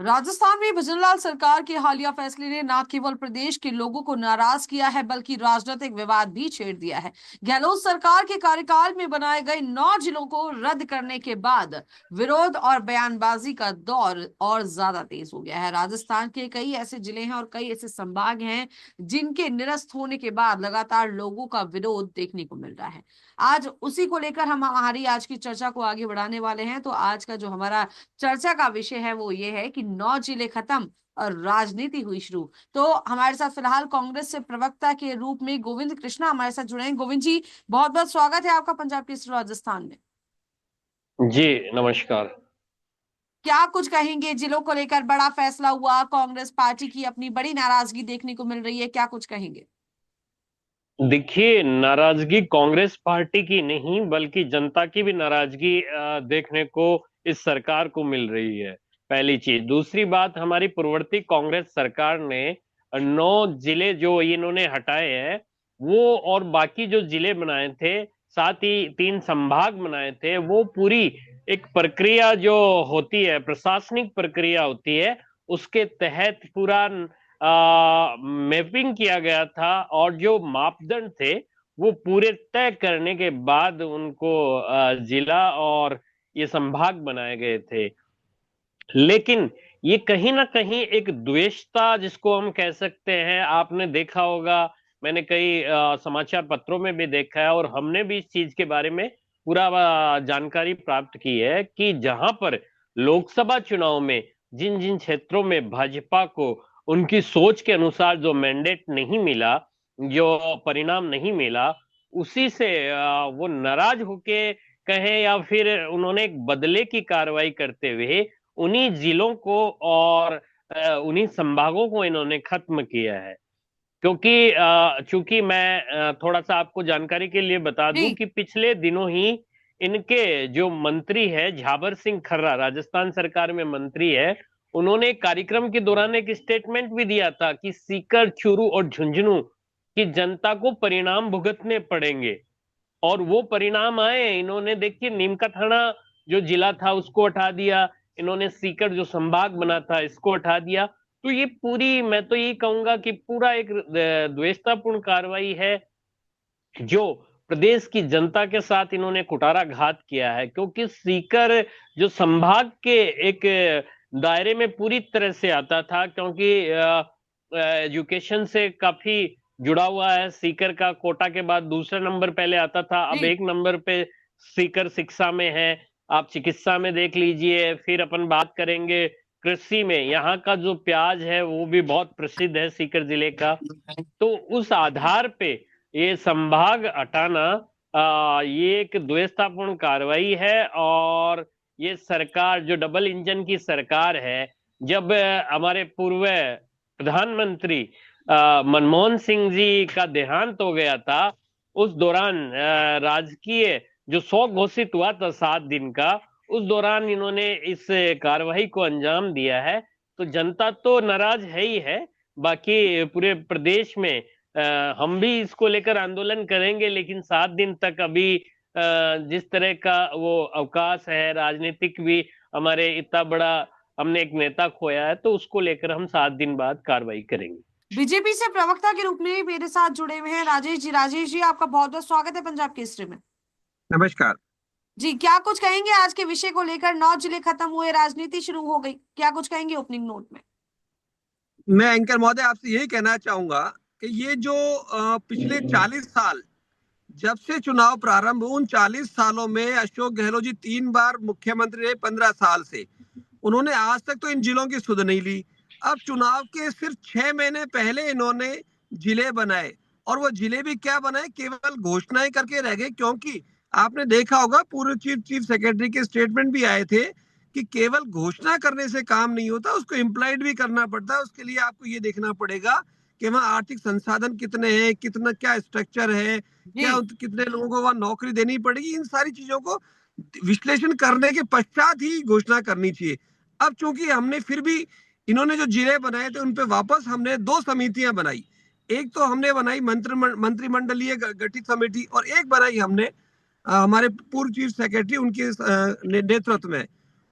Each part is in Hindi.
राजस्थान में भजनलाल सरकार के हालिया फैसले ने न केवल प्रदेश के लोगों को नाराज किया है बल्कि राजनीतिक विवाद भी छेड़ दिया है। गहलोत सरकार के कार्यकाल में बनाए गए 9 जिलों को रद्द करने के बाद विरोध और बयानबाजी का दौर और ज्यादा तेज हो गया है। राजस्थान के कई ऐसे जिले हैं और कई ऐसे संभाग हैं जिनके निरस्त होने के बाद लगातार लोगों का विरोध देखने को मिल रहा है। आज उसी को लेकर हम हमारी आज की चर्चा को आगे बढ़ाने वाले हैं। तो आज का जो हमारा चर्चा का विषय है वो ये है कि 9 जिले खत्म और राजनीति हुई शुरू। तो हमारे साथ फिलहाल कांग्रेस से प्रवक्ता के रूप में गोविंद कृष्णा हमारे साथ जुड़े हैं। गोविंद जी, बहुत बहुत स्वागत है आपका पंजाब केसरी राजस्थान में। जी नमस्कार। क्या कुछ कहेंगे, जिलों को लेकर बड़ा फैसला हुआ, कांग्रेस पार्टी की अपनी बड़ी नाराजगी देखने को मिल रही है, क्या कुछ कहेंगे? देखिए, नाराजगी कांग्रेस पार्टी की नहीं बल्कि जनता की भी नाराजगी देखने को इस सरकार को मिल रही है। पहली चीज। दूसरी बात, हमारी पूर्ववर्ती कांग्रेस सरकार ने 9 जिले जो इन्होंने हटाए हैं वो, और बाकी जो जिले बनाए थे, साथ ही 3 संभाग बनाए थे, वो पूरी एक प्रक्रिया जो होती है, प्रशासनिक प्रक्रिया होती है, उसके तहत पूरा मैपिंग किया गया था और जो मापदंड थे वो पूरे तय करने के बाद उनको जिला और ये संभाग बनाए गए थे। लेकिन ये कहीं ना कहीं एक द्वेषता जिसको हम कह सकते हैं, आपने देखा होगा, मैंने कई समाचार पत्रों में भी देखा है और हमने भी इस चीज के बारे में पूरा जानकारी प्राप्त की है कि जहां पर लोकसभा चुनाव में जिन जिन क्षेत्रों में भाजपा को उनकी सोच के अनुसार जो मैंडेट नहीं मिला, जो परिणाम नहीं मिला, उसी से वो नाराज होके कहें या फिर उन्होंने एक बदले की कार्रवाई करते हुए उन्हीं जिलों को और उन्हीं संभागों को इन्होंने खत्म किया है। क्योंकि चूंकि मैं थोड़ा सा आपको जानकारी के लिए बता दूं जी। कि पिछले दिनों ही इनके जो मंत्री है झाबर सिंह खर्रा, राजस्थान सरकार में मंत्री है, उन्होंने एक कार्यक्रम के दौरान एक स्टेटमेंट भी दिया था कि सीकर, चूरू और झुंझुनू की जनता को परिणाम भुगतने पड़ेंगे। और वो परिणाम आए। इन्होंने देखिए नीम का थाना जो जिला था उसको हटा दिया, इन्होंने सीकर जो संभाग बना था इसको हटा दिया। तो ये पूरी, मैं तो यही कहूंगा कि पूरा एक द्वेषतापूर्ण कार्रवाई है जो प्रदेश की जनता के साथ इन्होंने कुटारा घात किया है। क्योंकि सीकर जो संभाग के एक दायरे में पूरी तरह से आता था, क्योंकि एजुकेशन से काफी जुड़ा हुआ है। सीकर का कोटा के बाद दूसरा नंबर पहले आता था, अब जी। 1 नंबर पे सीकर शिक्षा में है। आप चिकित्सा में देख लीजिए, फिर अपन बात करेंगे कृषि में, यहाँ का जो प्याज है वो भी बहुत प्रसिद्ध है सीकर जिले का। तो उस आधार पे ये संभाग हटाना ये एक द्वेषतापूर्ण कार्रवाई है। और ये सरकार जो डबल इंजन की सरकार है, जब हमारे पूर्व प्रधानमंत्री मनमोहन सिंह जी का देहांत हो गया था, उस दौरान राजकीय जो शोक घोषित हुआ था 7 दिन का, उस दौरान इन्होंने इस कार्रवाई को अंजाम दिया है। तो जनता तो नाराज है ही है। बाकी पूरे प्रदेश में हम भी इसको लेकर आंदोलन करेंगे, लेकिन 7 दिन तक अभी जिस तरह का वो अवकाश है राजनीतिक भी, हमारे इतना बड़ा हमने एक नेता खोया है, तो उसको लेकर हम 7 दिन बाद कार्रवाई करेंगे। बीजेपी से प्रवक्ता के रूप में मेरे साथ जुड़े हुए हैं राजेश जी। राजेश जी, आपका बहुत बहुत स्वागत है पंजाब केसरी में। नमस्कार। जी, क्या कुछ कहेंगे आज के विषय को लेकर? 9 जिले खत्म हुए, राजनीति शुरू हो गई, क्या कुछ कहेंगे ओपनिंग नोट में? मैं एंकर महोदय आपसे यही कहना चाहूंगा कि ये जो पिछले 40 साल जब से चुनाव प्रारंभ हुए, उन 40 सालों में अशोक गहलोत जी 3 बार मुख्यमंत्री रहे 15 साल से। उन्होंने आज तक तो इन जिलों की सुध नहीं ली। अब चुनाव के सिर्फ 6 महीने पहले इन्होंने जिले बनाए, और वो जिले भी क्या बनाए, केवल घोषणाएं करके रह गए। क्योंकि आपने देखा होगा, पूर्व चीफ चीफ सेक्रेटरी के स्टेटमेंट भी आए थे कि केवल घोषणा करने से काम नहीं होता, उसको इम्प्लाइड भी करना पड़ता है। उसके लिए आपको ये देखना पड़ेगा कि वहाँ आर्थिक संसाधन कितने हैं, कितना क्या स्ट्रक्चर है, क्या जी। कितने लोगों को वहाँ नौकरी देनी पड़ेगी। इन सारी चीजों को विश्लेषण करने के पश्चात ही घोषणा करनी चाहिए। अब चूंकि हमने फिर भी, इन्होंने जो जिले बनाए थे उन पे वापस हमने 2 समितियां बनाई। एक तो हमने बनाई मंत्रिमंडलीय गठित समिति, और एक बनाई हमने हमारे पूर्व चीफ सेक्रेटरी उनके नेतृत्व में।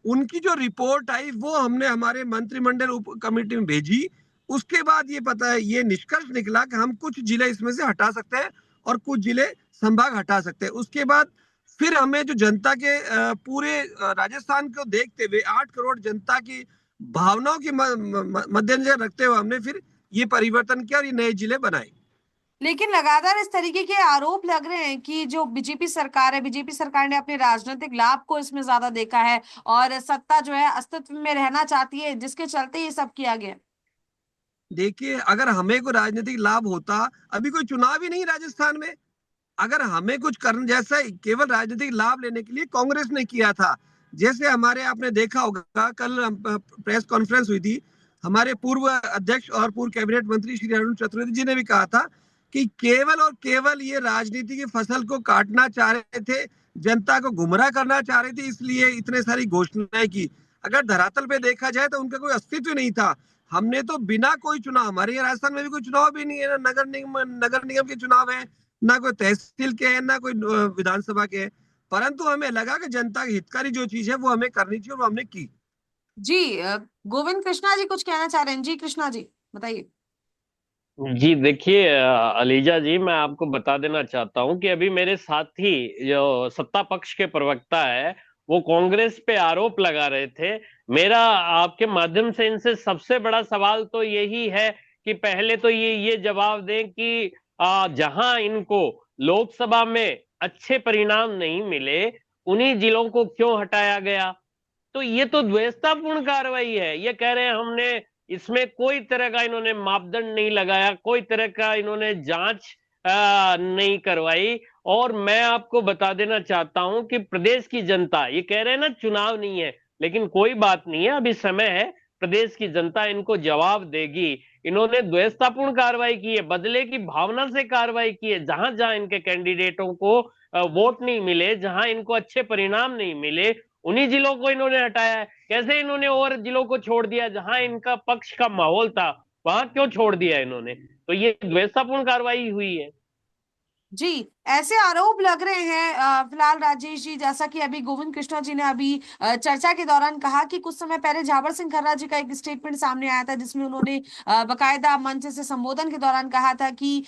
उनकी जो रिपोर्ट आई वो हमने हमारे मंत्रिमंडल उप कमेटी में भेजी। उसके बाद ये पता है, ये निष्कर्ष निकला कि हम कुछ जिले इसमें से हटा सकते हैं और कुछ जिले संभाग हटा सकते हैं। उसके बाद फिर हमें जो जनता के पूरे राजस्थान को देखते हुए 8 करोड़ जनता की भावनाओं के मद्देनजर रखते हुए हमने फिर ये परिवर्तन किया और ये नए जिले बनाए। लेकिन लगातार इस तरीके के आरोप लग रहे हैं कि जो बीजेपी सरकार है, बीजेपी सरकार ने अपने राजनीतिक लाभ को इसमें ज्यादा देखा है और सत्ता जो है अस्तित्व में रहना चाहती है, जिसके चलते ये सब किया गया। देखिए, अगर हमें कोई राजनीतिक लाभ होता, अभी कोई चुनाव ही नहीं राजस्थान में। अगर हमें कुछ करना, जैसा केवल राजनीतिक लाभ लेने के लिए कांग्रेस ने किया था, जैसे हमारे आपने देखा होगा कल प्रेस कॉन्फ्रेंस हुई थी, हमारे पूर्व अध्यक्ष और पूर्व कैबिनेट मंत्री श्री अरुण चतुर्वेदी जी ने भी कहा था कि केवल और केवल ये राजनीति की फसल को काटना चाह रहे थे, जनता को गुमराह करना चाह रहे थे, इसलिए इतने सारी घोषणाएं की। अगर धरातल पे देखा जाए तो उनका कोई अस्तित्व नहीं था। हमने तो बिना कोई चुनाव, हमारे यहाँ राजस्थान में भी कोई चुनाव भी नहीं है, ना नगर निगम के चुनाव है, ना कोई तहसील के हैं, ना कोई विधानसभा के हैं। परंतु हमें लगा कि जनता की हितकारी जो चीज है वो हमें करनी चाहिए और वो हमने की। जी गोविंद कृष्णा जी कुछ कहना चाह रहे हैं। जी कृष्णा जी बताइए। जी देखिए, अलीजा जी, मैं आपको बता देना चाहता हूं कि अभी मेरे साथी जो सत्ता पक्ष के प्रवक्ता है वो कांग्रेस पे आरोप लगा रहे थे। मेरा आपके माध्यम से इनसे सबसे बड़ा सवाल तो यही है कि पहले तो ये जवाब दें कि जहां इनको लोकसभा में अच्छे परिणाम नहीं मिले, उन्हीं जिलों को क्यों हटाया गया। तो ये तो द्वेषतापूर्ण कार्रवाई है। ये कह रहे हैं हमने इसमें कोई तरह का इन्होंने मापदंड नहीं लगाया, कोई तरह का इन्होंने जांच नहीं करवाई। और मैं आपको बता देना चाहता हूं कि प्रदेश की जनता, ये कह रहे हैं ना चुनाव नहीं है, लेकिन कोई बात नहीं है, अभी समय है। प्रदेश की जनता इनको जवाब देगी। इन्होंने द्वेषतापूर्ण कार्रवाई की है, बदले की भावना से कार्रवाई की है। जहां जहां इनके कैंडिडेटों को वोट नहीं मिले, जहां इनको अच्छे परिणाम नहीं मिले, उन्हीं जिलों को इन्होंने हटाया है। कैसे इन्होंने और जिलों को छोड़ दिया जहां इनका पक्ष का माहौल था, वहां क्यों छोड़ दिया इन्होंने। तो ये द्वेषतापूर्ण कार्रवाई हुई है। जी ऐसे आरोप लग रहे हैं फिलहाल राजेश जी, जैसा कि अभी गोविंद कृष्णा जी ने अभी चर्चा के दौरान कहा कि कुछ समय पहले झावर सिंह खर्रा जी का एक स्टेटमेंट सामने आया था जिसमें उन्होंने बकायदा मंच से संबोधन के दौरान कहा था कि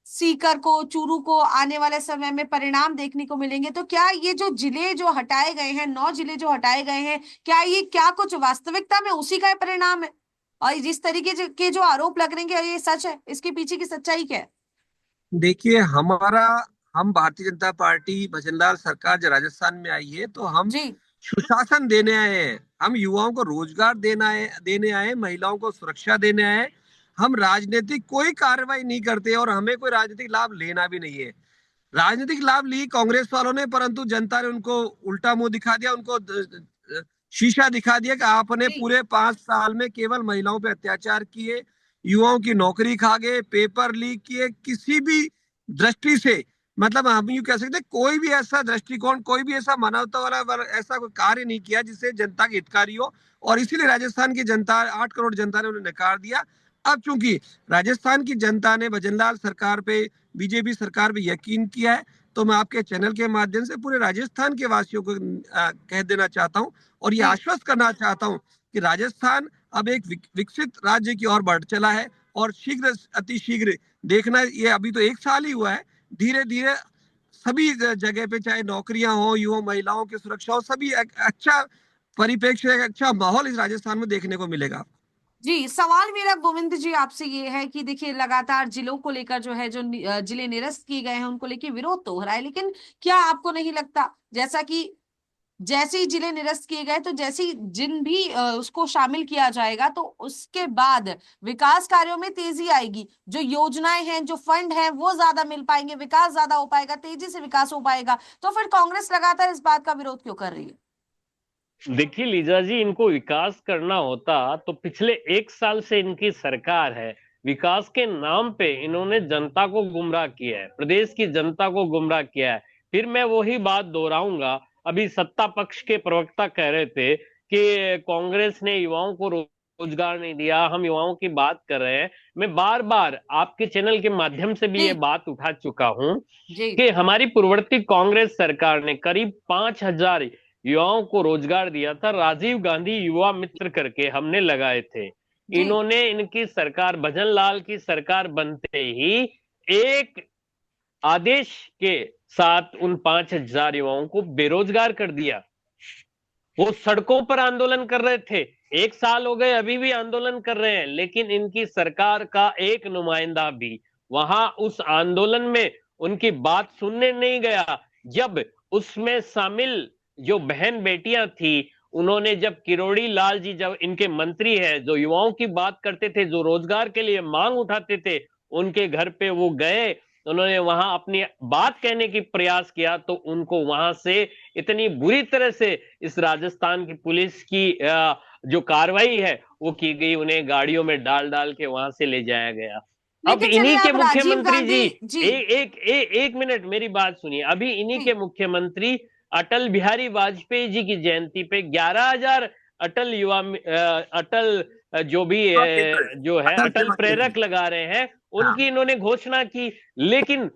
सीकर को, चूरू को आने वाले समय में परिणाम देखने को मिलेंगे। तो क्या ये जो जिले जो हटाए गए हैं, 9 जिले जो हटाए गए हैं, क्या कुछ वास्तविकता में उसी का परिणाम है? और जिस तरीके के जो आरोप लग रहे हैं, क्या ये सच है? इसके पीछे की सच्चाई क्या है? देखिए, हम भारतीय जनता पार्टी भजनलाल सरकार जब राजस्थान में आई है तो हम जी सुशासन देने आए हैं, हम युवाओं को रोजगार देने आए, महिलाओं को सुरक्षा देने आए। हम राजनीतिक कोई कार्रवाई नहीं करते और हमें कोई राजनीतिक लाभ लेना भी नहीं है। राजनीतिक लाभ ली कांग्रेस वालों ने, परंतु जनता ने उनको उल्टा मुंह दिखा दिया, उनको शीशा दिखा दिया कि आपने जी पूरे 5 साल में केवल महिलाओं पे अत्याचार किए, युवाओं की नौकरी खा गए, पेपर लीक किए। किसी भी दृष्टि से, मतलब हम यूं कह सकते हैं, कोई भी ऐसा दृष्टिकोण, कोई भी ऐसा मानवता वाला ऐसा कोई कार्य नहीं किया जिससे जनता की हितकारी हो। और इसीलिए राजस्थान की जनता, 8 करोड़ जनता ने उन्हें नकार दिया। अब चूंकि राजस्थान की जनता ने भजनलाल सरकार पे, बीजेपी सरकार पे यकीन किया है, तो मैं आपके चैनल के माध्यम से पूरे राजस्थान के वासियों को कह देना चाहता हूं और ये जी आश्वस्त करना चाहता हूं कि राजस्थान अब एक विकसित राज्य की ओर बढ़ चला है। और शीघ्र, अति शीघ्र देखना, ये अभी तो 1 साल ही हुआ है, धीरे धीरे सभी जगह पे, चाहे नौकरियां हो, युवा महिलाओं की सुरक्षा हो, सभी एक अच्छा परिप्रेक्ष्य, एक अच्छा माहौल इस राजस्थान में देखने को मिलेगा। जी सवाल मेरा गोविंद जी आपसे ये है कि देखिए लगातार जिलों को लेकर जो है, जो जिले निरस्त किए गए हैं उनको लेकर विरोध तो हो रहा है, लेकिन क्या आपको नहीं लगता जैसा कि जैसे ही जिले निरस्त किए गए, तो जैसे ही जिन भी उसको शामिल किया जाएगा, तो उसके बाद विकास कार्यों में तेजी आएगी, जो योजनाएं हैं, जो फंड हैं, वो ज्यादा मिल पाएंगे, विकास ज्यादा हो पाएगा, तेजी से विकास हो पाएगा। तो फिर कांग्रेस लगातार इस बात का विरोध क्यों कर रही है? देखिए लीजा जी, इनको विकास करना होता तो पिछले 1 साल से इनकी सरकार है, विकास के नाम पे इन्होंने जनता को गुमराह किया है, प्रदेश की जनता को गुमराह किया है। फिर मैं वही बात दोहराऊंगा, अभी सत्ता पक्ष के प्रवक्ता कह रहे थे कि कांग्रेस ने युवाओं को रोजगार नहीं दिया, हम युवाओं की बात कर रहे हैं। मैं बार बार आपके चैनल के माध्यम से भी ये जी बात उठा चुका हूं जी कि हमारी पूर्ववर्ती कांग्रेस सरकार ने करीब 5,000 युवाओं को रोजगार दिया था, राजीव गांधी युवा मित्र करके हमने लगाए थे। जी इन्होंने, इनकी सरकार, भजन लाल की सरकार बनते ही एक आदेश के साथ उन 5,000 युवाओं को बेरोजगार कर दिया। वो सड़कों पर आंदोलन कर रहे थे, 1 साल हो गए अभी भी आंदोलन कर रहे हैं, लेकिन इनकी सरकार का एक नुमाइंदा भी वहां उस आंदोलन में उनकी बात सुनने नहीं गया। जब उसमें शामिल जो बहन बेटियां थी, उन्होंने, जब किरोड़ी लाल जी जब इनके मंत्री है, जो युवाओं की बात करते थे, जो रोजगार के लिए मांग उठाते थे, उनके घर पे वो गए, उन्होंने वहां अपनी बात कहने की प्रयास किया, तो उनको वहां से इतनी बुरी तरह से इस राजस्थान की पुलिस की जो कार्रवाई है वो की गई, उन्हें गाड़ियों में डाल डाल के वहां से ले जाया गया। अब लेकिन चलिए इन्हीं के आप राजीव मुख्यमंत्री जी, गांधी जी एक मिनट मेरी बात सुनिए। अभी इन्हीं जी के मुख्यमंत्री अटल बिहारी वाजपेयी जी की जयंती पे 11,000 अटल युवा अटल जो भी जो है अटल अटल सेवा प्रेरक केंद्र। लगा रहे हैं, हाँ। उनकी इन्होंने घोषणा की। लेकिन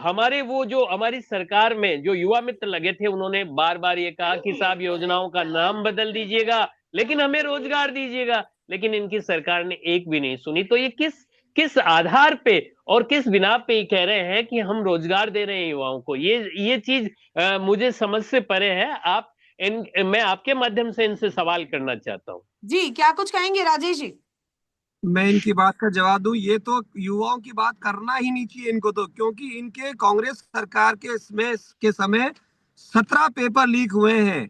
हमारे वो जो हमारी सरकार में जो युवा मित्र लगे थे, उन्होंने बार बार ये कहा कि साहब योजनाओं का नाम बदल दीजिएगा, लेकिन हमें रोजगार दीजिएगा। लेकिन इनकी सरकार ने एक भी नहीं सुनी। तो ये किस किस आधार पे और किस बिना पे ये कह रहे हैं कि हम रोजगार दे रहे हैं युवाओं को? ये चीज मुझे समझ से परे है। मैं आपके माध्यम से इनसे सवाल करना चाहता हूँ। जी क्या कुछ कहेंगे राजेश जी? मैं इनकी बात का जवाब दूं, ये तो युवाओं की बात करना ही नहीं चाहिए इनको तो, क्योंकि इनके कांग्रेस सरकार के समय 17 पेपर लीक हुए हैं।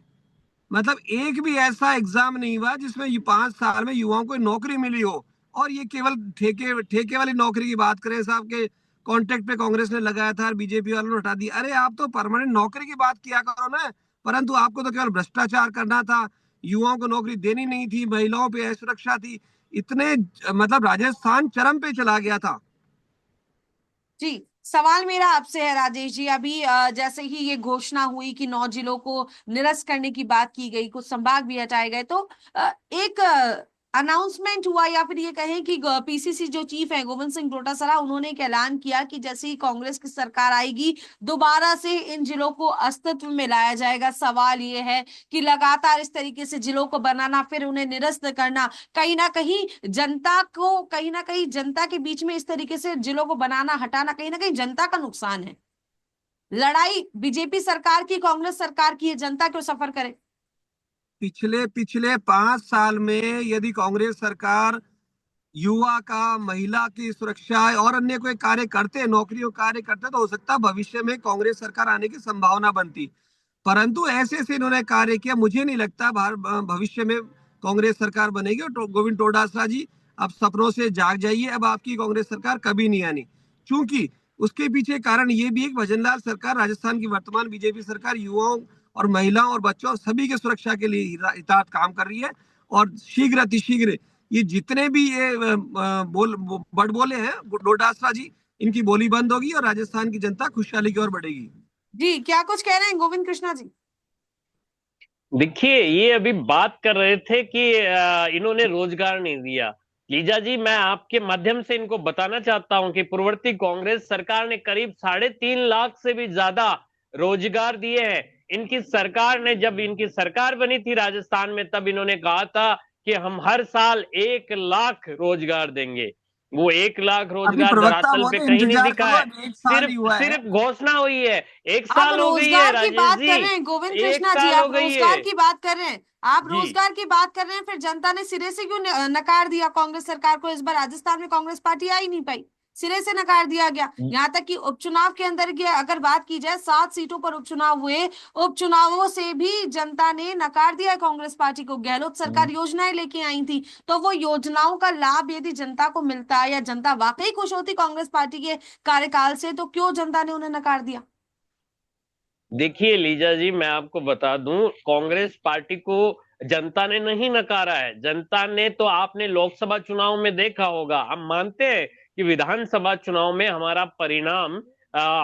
मतलब एक भी ऐसा एग्जाम नहीं हुआ जिसमें ये 5 साल में युवाओं को नौकरी मिली हो। और ये केवल ठेके ठेके वाली नौकरी की बात करें, साहब के कॉन्ट्रैक्ट पे कांग्रेस ने लगाया था और बीजेपी वालों ने हटा दिया। अरे आप तो परमानेंट नौकरी की बात किया करो ना। परंतु आपको तो केवल भ्रष्टाचार करना था, युवाओं को नौकरी देनी नहीं थी, महिलाओं पे असुरक्षा थी। इतने मतलब राजस्थान चरम पे चला गया था। जी सवाल मेरा आपसे है राजेश जी, अभी जैसे ही ये घोषणा हुई कि 9 जिलों को निरस्त करने की बात की गई, कुछ संभाग भी हटाए गए, तो एक अनाउंसमेंट हुआ या फिर ये कहें कि पीसीसी जो चीफ है गोविंद सिंह डोटासरा, उन्होंने एक ऐलान किया कि जैसे ही कांग्रेस की सरकार आएगी दोबारा से इन जिलों को अस्तित्व में लाया जाएगा। सवाल ये है कि लगातार इस तरीके से जिलों को बनाना फिर उन्हें निरस्त करना, कहीं ना कहीं जनता के बीच में इस तरीके से जिलों को बनाना हटाना कहीं ना कहीं जनता का नुकसान है। लड़ाई बीजेपी सरकार की कांग्रेस सरकार की है, जनता क्यों सफर करे? पिछले पिछले 5 साल में यदि कांग्रेस सरकार युवा का, महिला की सुरक्षा और अन्य कोई कार्य करते, नौकरियों कार्य करते, तो हो सकता है भविष्य में कांग्रेस सरकार आने की संभावना बनती। परंतु ऐसे ऐसे इन्होंने कार्य किया, मुझे नहीं लगता भविष्य में कांग्रेस सरकार बनेगी। और गोविंद डोटासरा जी, अब सपनों से जाग जाइए, अब आपकी कांग्रेस सरकार कभी नहीं आनी। क्योंकि उसके पीछे कारण ये भी एक भजनलाल सरकार, राजस्थान की वर्तमान बीजेपी सरकार युवाओं और महिलाओं और बच्चों और सभी के सुरक्षा के लिए हिताहत काम कर रही है। और शीघ्र अतिशीघ्र ये जितने भी ये बड़ बोले हैं डोटासरा जी, इनकी बोली बंद होगी और राजस्थान की जनता खुशहाली की ओर बढ़ेगी। जी क्या कुछ कह रहे हैं गोविंद कृष्णा जी? देखिए, ये अभी बात कर रहे थे कि इन्होंने रोजगार नहीं दिया। लीजा जी, मैं आपके माध्यम से इनको बताना चाहता हूं कि पूर्ववर्ती कांग्रेस सरकार ने करीब 3.5 लाख से भी ज्यादा रोजगार दिए हैं। इनकी सरकार ने, जब इनकी सरकार बनी थी राजस्थान में, तब इन्होंने कहा था कि हम हर साल 1 लाख रोजगार देंगे। वो 1 लाख अभी रोजगार प्रवक्ता धरातल पे महोदय कहीं नहीं इंतजार दिखा करो, है। अभी 1 साल ही सिर्फ हुआ है। सिर्फ घोषणा हुई है। एक आप साल हो गई है रोजगार की राजेश बात जी, कर रहे हैं गोविंद एक कृष्णा जी, साल हो आप गई रोजगार है की बात कर रहे हैं, आप जी। रोजगार की बात कर रहे हैं, फिर जनता ने सिरे से क्यों नकार दिया कांग्रेस सरकार को? इस बार राजस्थान में कांग्रेस पार्टी आ ही नहीं पाई, सिरे से नकार दिया गया। यहाँ तक कि उपचुनाव के अंदर की अगर बात की जाए, 7 सीटों पर उपचुनाव हुए, उपचुनावों से भी जनता ने नकार दिया कांग्रेस पार्टी को। गहलोत सरकार योजनाएं लेके आई थी, तो वो योजनाओं का लाभ यदि जनता को मिलता है या जनता वाकई खुश होती कांग्रेस पार्टी के कार्यकाल से, तो क्यों जनता ने उन्हें नकार दिया? देखिए लीजा जी, मैं आपको बता दूं, कांग्रेस पार्टी को जनता ने नहीं नकारा है। जनता ने तो, आपने लोकसभा चुनाव में देखा होगा, हम मानते हैं कि विधानसभा चुनाव में हमारा परिणाम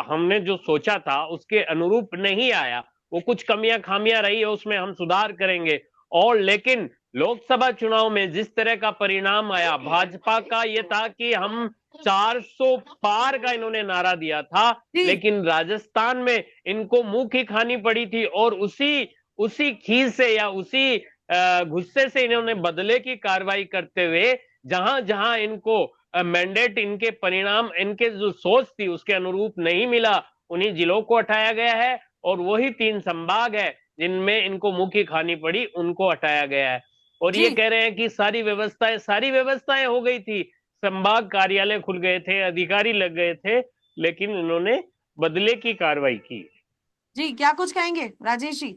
हमने जो सोचा था उसके अनुरूप नहीं आया। वो कुछ कमियां खामियां रही है, उसमें हम सुधार करेंगे। और लेकिन लोकसभा चुनाव में जिस तरह का परिणाम आया, भाजपा का ये था कि हम 400 पार का इन्होंने नारा दिया था, जी लेकिन राजस्थान में इनको मुंह की खानी पड़ी थी। और उसी उसी खीज से या उसी गुस्से से इन्होंने बदले की कार्रवाई करते हुए जहां जहां इनको मैंडेट, इनके परिणाम, इनके जो सोच थी उसके अनुरूप नहीं मिला, उन्हीं जिलों को हटाया गया है। और वही 3 संभाग है जिनमें इनको मुंह की खानी पड़ी, उनको हटाया गया है। और ये जी कह रहे हैं कि सारी व्यवस्थाएं हो गई थी, संभाग कार्यालय खुल गए थे, अधिकारी लग गए थे, लेकिन इन्होंने बदले की कार्रवाई की। जी, क्या कुछ कहेंगे राजेश जी?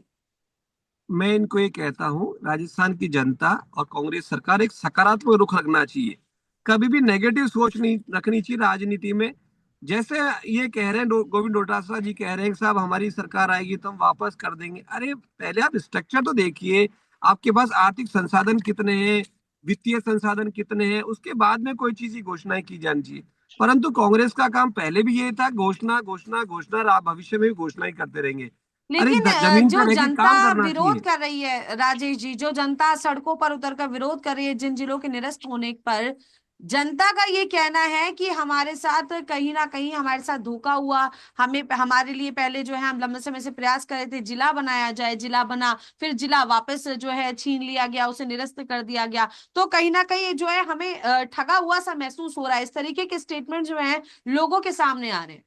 मैं इनको ये कहता हूँ, राजस्थान की जनता और कांग्रेस सरकार एक सकारात्मक रुख रखना चाहिए। कभी भी नेगेटिव सोच नहीं रखनी चाहिए राजनीति में। जैसे ये कह रहे हैं, गोविंद डोटासरा जी कह रहे हैं कि साहब हमारी सरकार आएगी तो हम वापस कर देंगे। अरे पहले आप स्ट्रक्चर तो देखिए, आपके पास आर्थिक संसाधन कितने हैं, वित्तीय संसाधन कितने हैं, उसके बाद में कोई चीज की घोषणाएं की जानी चाहिए। परंतु कांग्रेस का काम पहले भी ये था, घोषणा घोषणा घोषणा, और आप भविष्य में भी घोषणाएं करते रहेंगे। अरे लेकिन जमीन जो पर रह के जनता काम करना विरोध चाहिए। कर रही है राजेश जी, जो जनता सड़कों पर उतरकर विरोध कर रही है जिन जिलों के निरस्त होने पर, जनता का ये कहना है कि हमारे साथ कहीं ना कहीं हमारे साथ धोखा हुआ। हमें हमारे लिए पहले जो है हम लंबे समय से प्रयास कर रहे थे जिला बनाया जाए, जिला बना, फिर जिला वापस जो है छीन लिया गया, उसे निरस्त कर दिया गया। तो कहीं ना कहीं जो है हमें ठगा हुआ सा महसूस हो रहा है। इस तरीके के स्टेटमेंट जो है लोगों के सामने आ रहे हैं।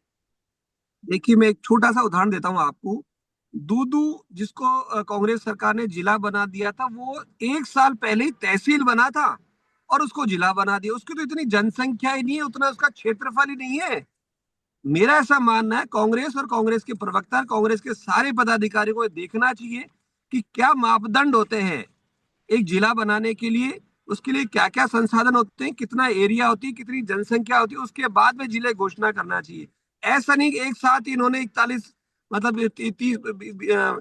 देखिए, मैं एक छोटा सा उदाहरण देता हूँ आपको। दूदू, जिसको कांग्रेस सरकार ने जिला बना दिया था, वो 1 साल पहले ही तहसील बना था और उसको जिला बना दिया। उसकी तो इतनी जनसंख्या ही नहीं है, उतना उसका क्षेत्रफल ही नहीं है। मेरा ऐसा मानना है, कांग्रेस और कांग्रेस के प्रवक्ता, कांग्रेस के सारे पदाधिकारियों को देखना चाहिए कि क्या मापदंड होते हैं एक जिला बनाने के लिए। उसके लिए क्या क्या संसाधन होते हैं, कितना एरिया होती है, कितनी जनसंख्या होती है, उसके बाद में जिले घोषणा करना चाहिए। ऐसा नहीं कि एक साथ ही इन्होंने 41, मतलब 30,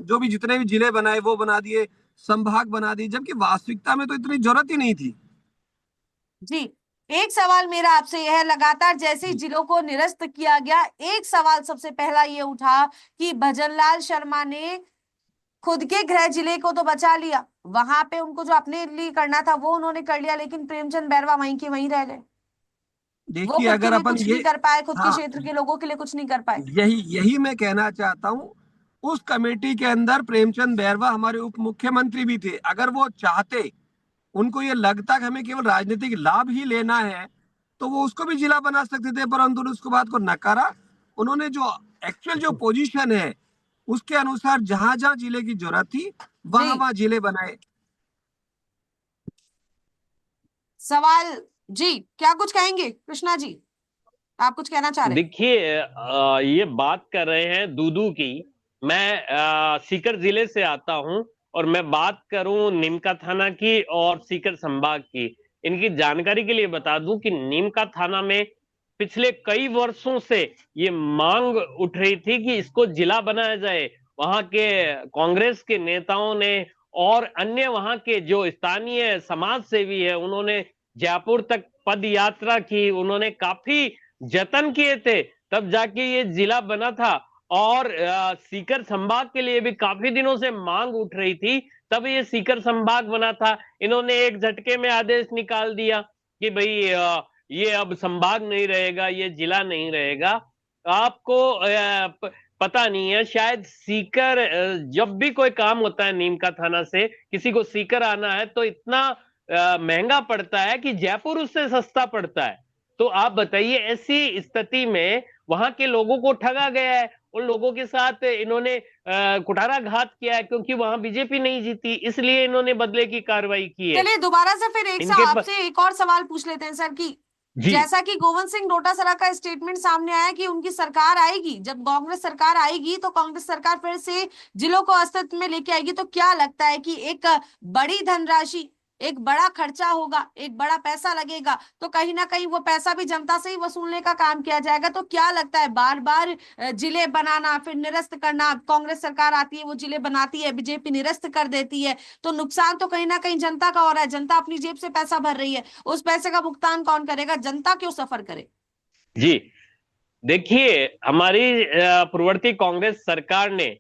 जो भी जितने भी जिले बनाए वो बना दिए, संभाग बना दिए, जबकि वास्तविकता में तो इतनी जरूरत ही नहीं थी। जी, एक सवाल मेरा आपसे यह है, लगातार जैसे ही जिलों को निरस्त किया गया, एक सवाल सबसे पहला ये उठा कि भजनलाल शर्मा ने खुद के गृह जिले को तो बचा लिया, वहां पे उनको जो अपने लिए करना था वो उन्होंने कर लिया, लेकिन प्रेमचंद बैरवा वहीं के वहीं रह गए। वो देखिए, खुद के अगर लिए अपन कुछ ये, नहीं कर पाए, खुद के हाँ, क्षेत्र के लोगों के लिए कुछ नहीं कर पाए। यही यही मैं कहना चाहता हूँ। उस कमेटी के अंदर प्रेमचंद बैरवा हमारे उप मुख्यमंत्री भी थे। अगर वो चाहते, उनको ये लगता कि हमें केवल राजनीतिक लाभ ही लेना है, तो वो उसको भी जिला बना सकते थे, परंतु उन्होंने उसको बात को नकारा। उन्होंने जो एक्चुअल जो पोजीशन है उसके अनुसार जहां जहां जिले की जरूरत थी वहां जी, वहां जिले बनाए। सवाल। जी, क्या कुछ कहेंगे कृष्णा जी? आप कुछ कहना चाह रहे हैं? देखिए, ये बात कर रहे हैं दूदू की। मैं सीकर जिले से आता हूं और मैं बात करूं नीमका थाना की और सीकर संभाग की। इनकी जानकारी के लिए बता दूं कि नीमका थाना में पिछले कई वर्षों से ये मांग उठ रही थी कि इसको जिला बनाया जाए। वहां के कांग्रेस के नेताओं ने और अन्य वहां के जो स्थानीय समाज सेवी है, उन्होंने जयपुर तक पद यात्रा की, उन्होंने काफी जतन किए थे, तब जाके ये जिला बना था। और सीकर संभाग के लिए भी काफी दिनों से मांग उठ रही थी, तब ये सीकर संभाग बना था। इन्होंने एक झटके में आदेश निकाल दिया कि भाई ये अब संभाग नहीं रहेगा, ये जिला नहीं रहेगा। आपको पता नहीं है, शायद सीकर, जब भी कोई काम होता है नीमका थाना से किसी को सीकर आना है तो इतना महंगा पड़ता है कि जयपुर उससे सस्ता पड़ता है। तो आप बताइए, ऐसी स्थिति में वहां के लोगों को ठगा गया है। उन लोगों के साथ इन्होंने कुठाराघात किया है, क्योंकि वहां बीजेपी नहीं जीती, इसलिए इन्होंने बदले की कार्रवाई की है। चलिए दोबारा से फिर एक सा इनके पास। आपसे एक और सवाल पूछ लेते हैं सर कि जी। जैसा कि गोविंद सिंह डोटासरा का स्टेटमेंट सामने आया कि उनकी सरकार आएगी, जब कांग्रेस सरकार आएगी तो कांग्रेस सरकार फिर से जिलों को अस्तित्व में लेके आएगी, तो क्या लगता है कि एक बड़ी धनराशि, एक बड़ा खर्चा होगा, एक बड़ा पैसा लगेगा, तो कहीं ना कहीं वो पैसा भी जनता से ही वसूलने का काम किया जाएगा? तो क्या लगता है बार बार जिले बनाना फिर निरस्त करना, कांग्रेस सरकार आती है वो जिले बनाती है, बीजेपी निरस्त कर देती है, तो नुकसान तो कहीं ना कहीं जनता का हो रहा है। जनता अपनी जेब से पैसा भर रही है, उस पैसे का भुगतान कौन करेगा? जनता क्यों सफर करे? जी, देखिए, हमारी पूर्ववर्ती कांग्रेस सरकार ने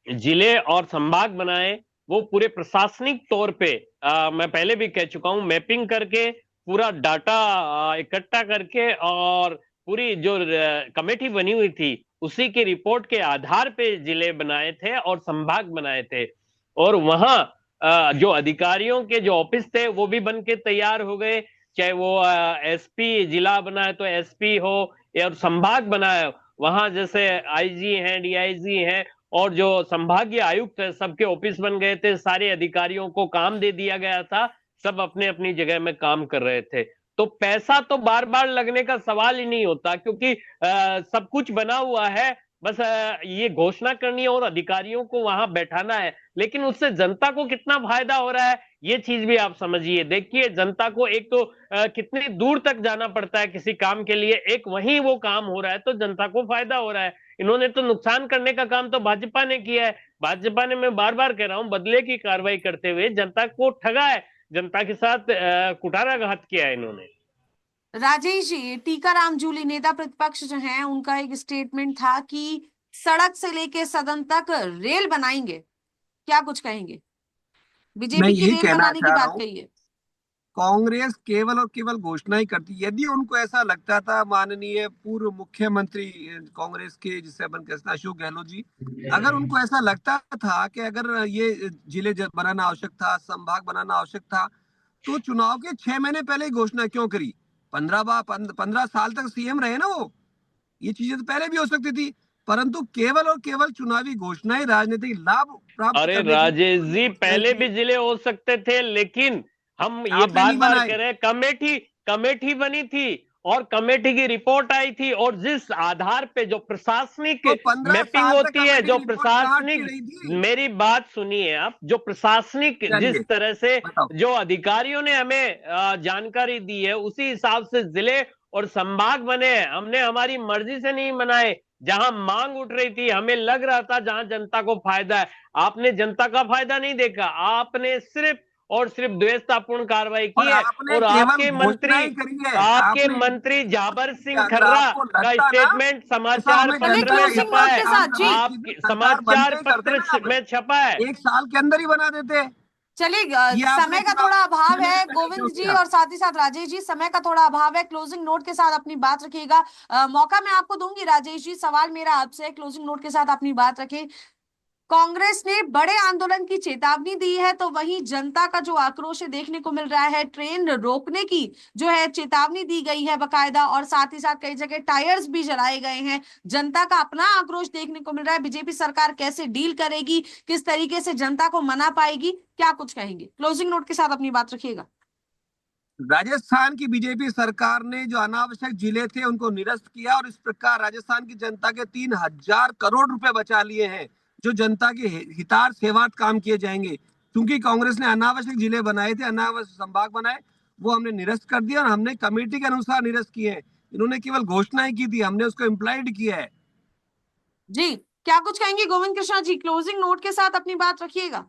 जिले और संभाग बनाए। वो पूरे प्रशासनिक तौर पे, मैं पहले भी कह चुका हूं, मैपिंग करके पूरा डाटा इकट्ठा करके, और पूरी जो कमेटी बनी हुई थी उसी की रिपोर्ट के आधार पे जिले बनाए थे और संभाग बनाए थे। और वहां जो अधिकारियों के जो ऑफिस थे वो भी बन के तैयार हो गए, चाहे वो एसपी जिला बना है तो एसपी हो या संभाग बना है, वहां जैसे आईजी हैं, डीआईजी हैं और जो संभागीय आयुक्त है, सबके ऑफिस बन गए थे, सारे अधिकारियों को काम दे दिया गया था, सब अपने अपनी जगह में काम कर रहे थे। तो पैसा तो बार बार लगने का सवाल ही नहीं होता, क्योंकि सब कुछ बना हुआ है, बस ये घोषणा करनी है और अधिकारियों को वहां बैठाना है। लेकिन उससे जनता को कितना फायदा हो रहा है ये चीज भी आप समझिए। देखिए, जनता को एक तो कितनी दूर तक जाना पड़ता है किसी काम के लिए, एक वहीं वो काम हो रहा है तो जनता को फायदा हो रहा है। इन्होंने तो नुकसान करने का काम तो भाजपा ने किया है। भाजपा ने, मैं बार बार कह रहा हूं, बदले की कार्रवाई करते हुए जनता को ठगा है, जनता के साथ कुठाराघात किया है इन्होंने। राजेश जी, टीकाराम जूली नेता प्रतिपक्ष जो हैं, उनका एक स्टेटमेंट था कि सड़क से लेके सदन तक रेल बनाएंगे, क्या कुछ कहेंगे? मैं बीजेपी की यही रेल कहना बनाने की चाह रहा बात हूँ, कही है। कांग्रेस केवल और केवल घोषणा ही करती। यदि उनको ऐसा लगता था, माननीय पूर्व मुख्यमंत्री कांग्रेस के, जिसे अपन कहते हैं अशोक गहलोत जी, अगर उनको ऐसा लगता था कि अगर ये जिले बनाना आवश्यक था, संभाग बनाना आवश्यक था, तो चुनाव के 6 महीने पहले ही घोषणा क्यों करी? 15 साल तक सीएम रहे ना वो, ये चीजें तो पहले भी हो सकती थी। परंतु केवल और केवल चुनावी घोषणाएं राजनीतिक लाभ प्राप्त अरे करने के राजेश लिए जी, घोषणाएं पहले भी की। जिले हो सकते थे, लेकिन हम ये आपने बार नहीं बार बनाए कह रहे हैं, कमेटी कमेटी बनी थी और कमेटी की रिपोर्ट आई थी, और जिस आधार पे जो प्रशासनिक तो 15 मैपिंग साल तक होती है, कमेटी जो की रिपोर्ट कहाँ अटकी प्रशासनिक, रही थी? मेरी बात सुनिए आप, जो प्रशासनिक चलिए, जिस तरह से बताओ। जो अधिकारियों ने हमें जानकारी दी है, उसी हिसाब से जिले और संभाग बने हैं। हमने हमारी मर्जी से नहीं बनाए, जहां मांग उठ रही थी, हमें लग रहा था जहां जनता को फायदा है। आपने जनता का फायदा नहीं देखा, आपने सिर्फ और सिर्फ द्वेषतापूर्ण कार्रवाई की और है। आपने और केवल घोषणा ही करी है, आपके आपने मंत्री कुछ जाबर नहीं सिंह किया। अगर खर्रा आपको का लगता ना स्टेटमेंट कि साहब समाचार हमें चले पत्र जनता में के क्लोजिंग छपा हित नोट में है, के काम साथ जी। करना है, आपके सीधे सरकार समाचार बनते ही करते पत्र ना आप। में छपा है। 1 साल के अंदर ही बना देते। चलिए, ये आपने समय का चुनाव थोड़ा छह अभाव महीने है पहले क्यों गोविंद जी, किया? और साथ ही साथ राजेश जी, समय का थोड़ा अभाव है। क्लोजिंग नोट के साथ अपनी बात रखिएगा। मौका मैं आपको दूंगी राजेश जी। सवाल मेरा आपसे, क्लोजिंग नोट के साथ अपनी बात रखें। कांग्रेस ने बड़े आंदोलन की चेतावनी दी है, तो वहीं जनता का जो आक्रोश है देखने को मिल रहा है। ट्रेन रोकने की जो है चेतावनी दी गई है बकायदा, और साथ ही साथ कई जगह टायर्स भी जलाए गए हैं। जनता का अपना आक्रोश देखने को मिल रहा है। बीजेपी सरकार कैसे डील करेगी, किस तरीके से जनता को मना पाएगी, क्या कुछ कहेंगे? क्लोजिंग नोट के साथ अपनी बात रखिएगा। राजस्थान की बीजेपी सरकार ने जो अनावश्यक जिले थे उनको निरस्त किया, और इस प्रकार राजस्थान की जनता के 3,000 करोड़ रुपए बचा लिए हैं, जो जनता के हितार्थ सेवार्थ काम किए जाएंगे। क्योंकि कांग्रेस ने अनावश्यक जिले बनाए थे, अनावश्यक संभाग बनाए, वो हमने निरस्त कर दिया और हमने कमेटी के अनुसार निरस्त किए हैं। इन्होंने केवल घोषणा ही की थी, हमने उसको इम्प्लाइड किया है। जी, क्या कुछ कहेंगे गोविंद कृष्णा जी? क्लोजिंग नोट के साथ अपनी बात रखिएगा।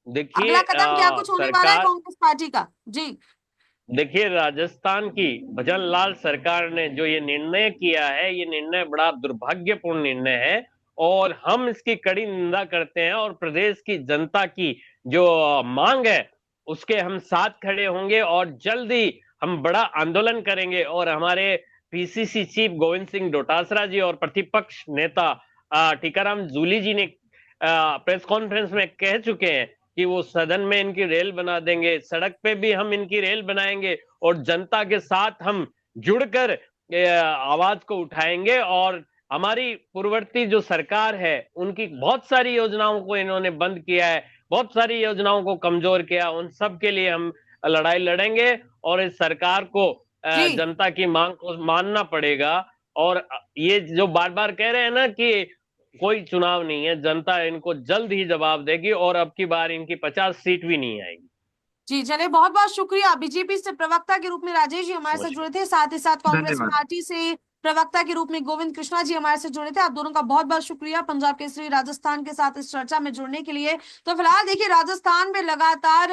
देखिए, अगला कदम क्या कुछ होने वाला है सरकार, कांग्रेस पार्टी का? जी देखिए, राजस्थान की भजन लाल सरकार ने जो ये निर्णय किया है, ये निर्णय बड़ा दुर्भाग्यपूर्ण निर्णय है, और हम इसकी कड़ी निंदा करते हैं, और प्रदेश की जनता की जो मांग है उसके हम साथ खड़े होंगे, और जल्द ही हम बड़ा आंदोलन करेंगे। और हमारे पीसीसी चीफ गोविंद सिंह डोटासरा जी और प्रतिपक्ष नेता टीकाराम जूली जी ने प्रेस कॉन्फ्रेंस में कह चुके हैं कि वो सदन में इनकी रेल बना देंगे, सड़क पे भी हम इनकी रेल बनाएंगे, और जनता के साथ हम जुड़कर आवाज को उठाएंगे। और हमारी पूर्ववर्ती जो सरकार है उनकी बहुत सारी योजनाओं को इन्होंने बंद किया है, बहुत सारी योजनाओं को कमजोर किया, उन सब के लिए हम लड़ाई लड़ेंगे, और इस सरकार को जी जनता की मांग को मानना पड़ेगा। और ये जो बार बार कह रहे हैं ना कि कोई चुनाव नहीं है, जनता इनको जल्द ही जवाब देगी, और अब की बार इनकी 50 सीट भी नहीं आएगी। जी, चलिए, बहुत बहुत शुक्रिया। बीजेपी से प्रवक्ता के रूप में राजेश जी हमारे साथ जुड़े थे, साथ ही साथ कांग्रेस धन्यवाद। पार्टी से प्रवक्ता के रूप में गोविंद कृष्णा जी हमारे साथ जुड़े थे। आप दोनों का बहुत बहुत शुक्रिया पंजाब केसरी राजस्थान के साथ इस चर्चा में जुड़ने के लिए। तो फिलहाल देखिए, राजस्थान में लगातार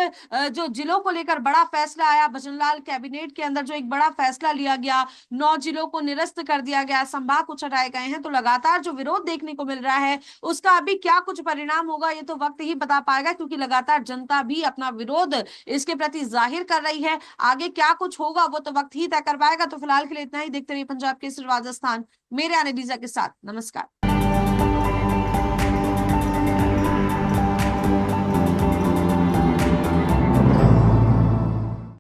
जो जिलों को लेकर बड़ा फैसला आया, भजनलाल कैबिनेट के अंदर जो एक बड़ा फैसला लिया गया, 9 जिलों को निरस्त कर दिया गया, संभाग कुछ हटाए गए हैं, तो लगातार जो विरोध देखने को मिल रहा है उसका अभी क्या कुछ परिणाम होगा ये तो वक्त ही बता पाएगा, क्योंकि लगातार जनता भी अपना विरोध इसके प्रति जाहिर कर रही है। आगे क्या कुछ होगा वो तो वक्त ही तय कर पाएगा। तो फिलहाल के लिए इतना ही। देखते रहिए पंजाब केसरी राजस्थान, मेरे एनालिजा के साथ। नमस्कार।